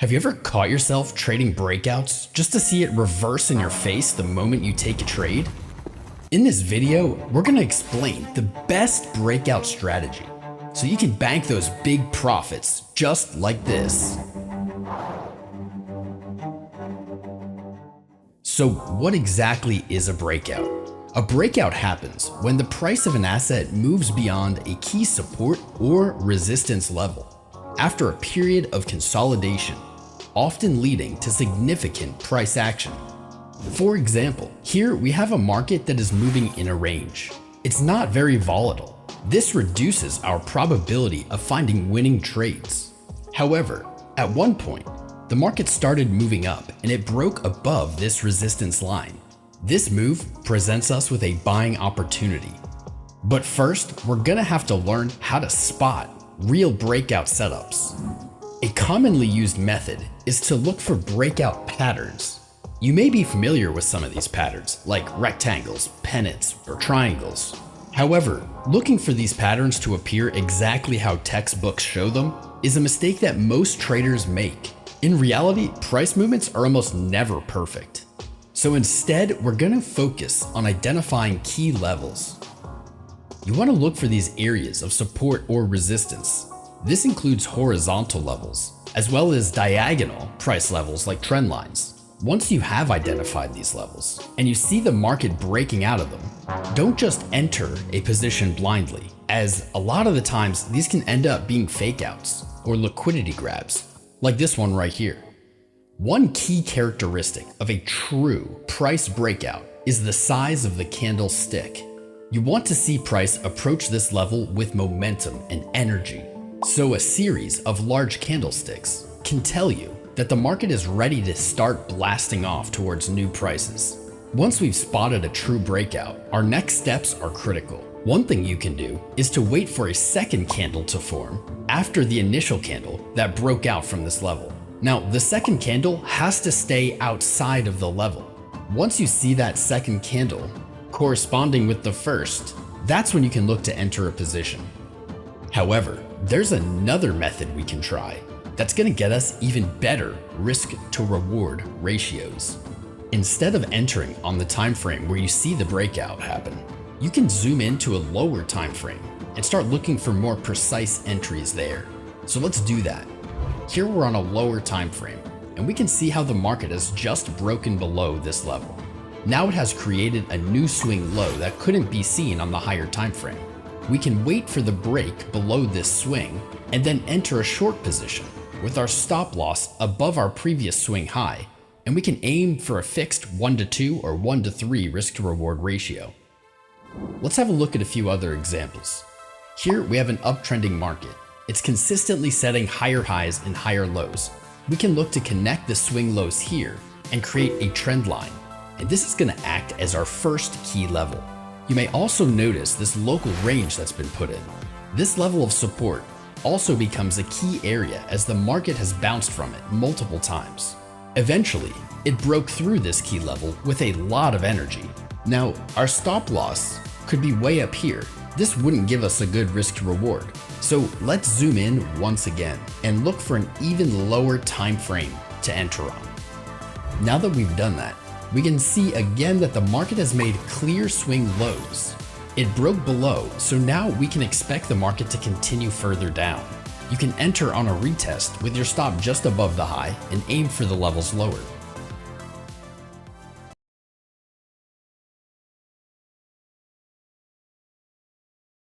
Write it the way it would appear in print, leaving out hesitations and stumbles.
Have you ever caught yourself trading breakouts just to see it reverse in your face the moment you take a trade? In this video, we're going to explain the best breakout strategy so you can bank those big profits just like this. So what exactly is a breakout? A breakout happens when the price of an asset moves beyond a key support or resistance level after a period of consolidation, often leading to significant price action. For example, here we have a market that is moving in a range. It's not very volatile. This reduces our probability of finding winning trades. However, at one point, the market started moving up and it broke above this resistance line. This move presents us with a buying opportunity. But first, we're gonna have to learn how to spot real breakout setups. A commonly used method is to look for breakout patterns. You may be familiar with some of these patterns, like rectangles, pennants, or triangles. However, looking for these patterns to appear exactly how textbooks show them is a mistake that most traders make. In reality, price movements are almost never perfect. So instead, we're gonna focus on identifying key levels. You wanna look for these areas of support or resistance. This includes horizontal levels, as well as diagonal price levels like trend lines. Once you have identified these levels, and you see the market breaking out of them, don't just enter a position blindly, as a lot of the times these can end up being fakeouts or liquidity grabs, like this one right here. One key characteristic of a true price breakout is the size of the candlestick. You want to see price approach this level with momentum and energy. So a series of large candlesticks can tell you that the market is ready to start blasting off towards new prices. Once we've spotted a true breakout, our next steps are critical. One thing you can do is to wait for a second candle to form after the initial candle that broke out from this level. Now, the second candle has to stay outside of the level. Once you see that second candle corresponding with the first, that's when you can look to enter a position. However, there's another method we can try that's gonna get us even better risk to reward ratios. Instead of entering on the time frame where you see the breakout happen, you can zoom into a lower time frame and start looking for more precise entries there. So let's do that. Here we're on a lower time frame, and we can see how the market has just broken below this level. Now it has created a new swing low that couldn't be seen on the higher time frame. We can wait for the break below this swing and then enter a short position with our stop loss above our previous swing high, and we can aim for a fixed 1-to-2 or 1-to-3 risk to reward ratio. Let's have a look at a few other examples. Here we have an uptrending market. It's consistently setting higher highs and higher lows. We can look to connect the swing lows here and create a trend line, and this is going to act as our first key level. You may also notice this local range that's been put in. This level of support also becomes a key area as the market has bounced from it multiple times. Eventually, it broke through this key level with a lot of energy. Now, our stop loss could be way up here. This wouldn't give us a good risk to reward. So let's zoom in once again and look for an even lower time frame to enter on. Now that we've done that, we can see again that the market has made clear swing lows. It broke below, so now we can expect the market to continue further down. You can enter on a retest with your stop just above the high and aim for the levels lower.